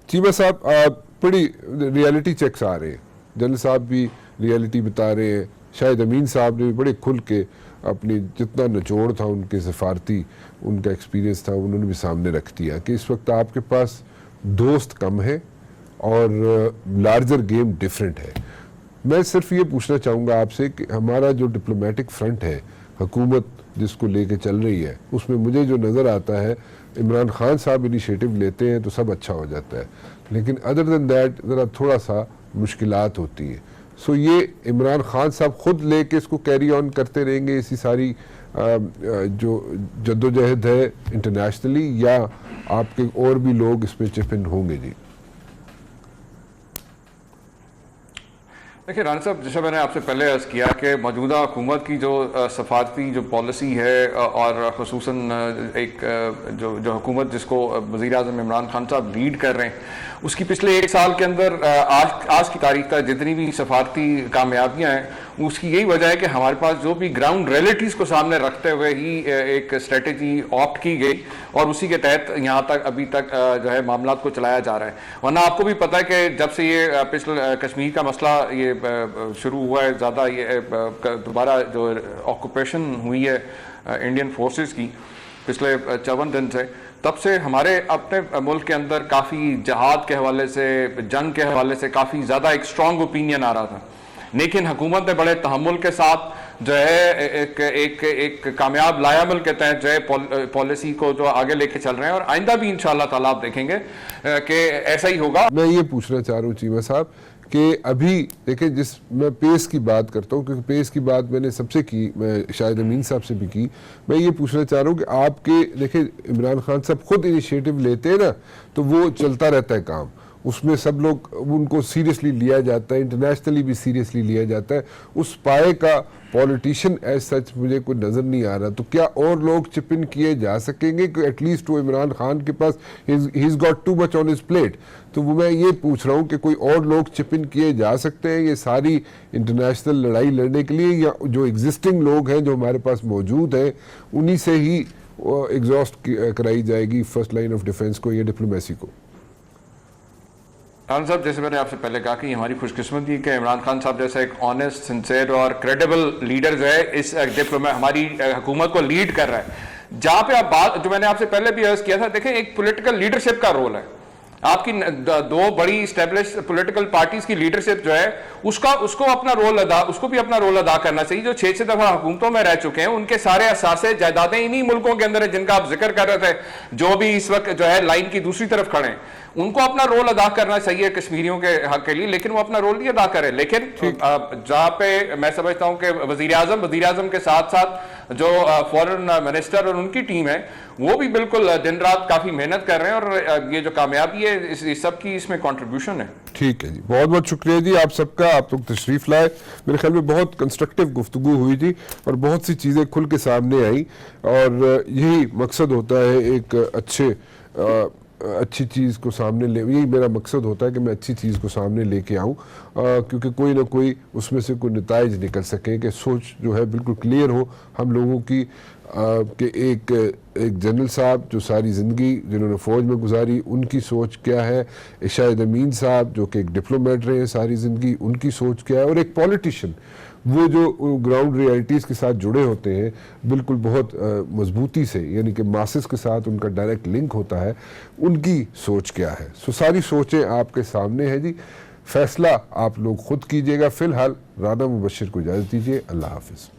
चीमा साहब, बड़ी रियलिटी चेक्स आ रहे हैं, जनरल साहब भी रियलिटी बता रहे हैं, शायद अमीन साहब ने भी बड़े खुल के अपनी जितना निचोड़ था उनके सफारती उनका एक्सपीरियंस था उन्होंने भी सामने रख दिया कि इस वक्त आपके पास दोस्त कम है और लार्जर गेम डिफरेंट है। मैं सिर्फ ये पूछना चाहूँगा आपसे कि हमारा जो डिप्लोमेटिक फ्रंट है, हुकूमत जिसको लेके चल रही है, उसमें मुझे जो नज़र आता है इमरान खान साहब इनिशिएटिव लेते हैं तो सब अच्छा हो जाता है, लेकिन अदर देन दैट ज़रा थोड़ा सा मुश्किलात होती हैं। सो ये इमरान खान साहब खुद लेके इसको कैरी ऑन करते रहेंगे इसी सारी जो जद्दोजहद है इंटरनेशनली, या आपके और भी लोग इसमें चिप इन होंगे जी? देखिए राना साहब, जैसे मैंने आपसे पहले अर्ज़ किया कि मौजूदा हुकूमत की जो सफारती जो पॉलिसी है और ख़ुसूसन एक जो हुकूमत जिसको वज़ीर आज़म इमरान खान साहब लीड कर रहे हैं, उसकी पिछले 1 साल के अंदर आज की तारीख तक जितनी भी सफारती कामयाबियाँ हैं उसकी यही वजह है कि हमारे पास जो भी ग्राउंड रियलिटीज़ को सामने रखते हुए ही एक स्ट्रेटजी ऑप्ट की गई और उसी के तहत यहाँ तक अभी तक जो है मामला को चलाया जा रहा है। वरना आपको भी पता है कि जब से ये पिछले कश्मीर का मसला ये शुरू हुआ है, ज़्यादा ये दोबारा जो ऑक्यूपेशन हुई है इंडियन फोर्सेस की पिछले 54 दिन से, तब से हमारे अपने मुल्क के अंदर काफ़ी जहाद के हवाले से, जंग के हवाले से काफ़ी ज़्यादा एक स्ट्रॉन्ग ओपिनियन आ रहा था। लेकिन हुकूमत ने बड़े तहम्मुल के साथ जो है एक कामयाब लायामल के तहत जो है पॉलिसी को जो आगे लेके चल रहे हैं और आइंदा भी इंशाल्लाह ताला आप देखेंगे कि ऐसा ही होगा। मैं ये पूछना चाह रहा हूँ चीमा साहब कि अभी देखिए, मैं पेस की बात करता हूँ क्योंकि पेस की बात मैंने सबसे की, मैं शायद अमीन साहब से भी की। मैं ये पूछना चाह रहा हूँ कि आपके देखिए इमरान खान साहब खुद इनिशिएटिव लेते हैं ना, तो वो चलता रहता है काम, उसमें सब लोग उनको सीरियसली लिया जाता है, इंटरनेशनली भी सीरियसली लिया जाता है। उस पाए का पॉलिटिशियन एज सच मुझे कोई नज़र नहीं आ रहा। तो क्या और लोग चिप इन किए जा सकेंगे कि एटलीस्ट वो इमरान खान के पास ही is got too much on his plate? तो वो मैं ये पूछ रहा हूँ कि कोई और लोग चिप इन किए जा सकते हैं ये सारी इंटरनेशनल लड़ाई लड़ने के लिए, या जो एग्जिस्टिंग लोग हैं जो हमारे पास मौजूद हैं उन्हीं से ही एग्जॉस्ट कराई जाएगी फर्स्ट लाइन ऑफ डिफेंस को या डिप्लोमेसी को? खान साहब, जैसे मैंने आपसे पहले कहा कि हमारी खुशकिस्मती कि इमरान खान साहब जैसा एक ऑनेस्ट, सिंसियर और क्रेडिबल लीडर जो है इस हमारी हुकूमत को लीड कर रहा है। जहाँ पे आप बात जो मैंने आपसे पहले भी अर्ज किया था, देखें एक पॉलिटिकल लीडरशिप का रोल है। आपकी 2 बड़ी एस्टेब्लिश पॉलिटिकल पार्टीज की लीडरशिप जो है उसको भी अपना रोल अदा करना चाहिए। जो 6 दफा हुकूमतों में रह चुके हैं उनके सारे असासे जायदादें इन्हीं मुल्कों के अंदर है जिनका आप जिक्र कर रहे थे, जो भी इस वक्त जो है लाइन की दूसरी तरफ खड़े हैं, उनको अपना रोल अदा करना चाहिए कश्मीरियों के हक के लिए, लेकिन वो अपना रोल नहीं अदा करे। लेकिन जहाँ पे मैं समझता हूँ कि वजीर आजम के साथ साथ जो फॉरेन मिनिस्टर और उनकी टीम है वो भी बिल्कुल दिन रात काफी मेहनत कर रहे हैं और ये जो कामयाबी है इस सब की इसमें कंट्रीब्यूशन है। ठीक है जी, बहुत बहुत शुक्रिया जी आप सबका, आप लोग तशरीफ लाए। मेरे ख्याल में बहुत कंस्ट्रक्टिव गुफ्तगू हुई थी और बहुत सी चीज़ें खुल के सामने आई और यही मकसद होता है एक अच्छी चीज़ को सामने ले, यही मेरा मकसद होता है कि मैं अच्छी चीज़ को सामने लेके आऊँ क्योंकि कोई ना कोई उसमें से कोई नताइज निकल सके कि सोच जो है बिल्कुल क्लियर हो हम लोगों की कि एक जनरल साहब जो सारी ज़िंदगी जिन्होंने फ़ौज में गुजारी उनकी सोच क्या है, शायद अमीन साहब जो कि एक डिप्लोमेट रहे हैं सारी ज़िंदगी उनकी सोच क्या है, और एक पॉलिटिशियन वो जो ग्राउंड रियलिटीज़ के साथ जुड़े होते हैं बिल्कुल बहुत मजबूती से, यानी कि मासेस के साथ उनका डायरेक्ट लिंक होता है, उनकी सोच क्या है। सो सारी सोचें आपके सामने हैं जी, फैसला आप लोग खुद कीजिएगा। फ़िलहाल राना मुबशिर को इजाज़त दीजिए, अल्लाह हाफिज़।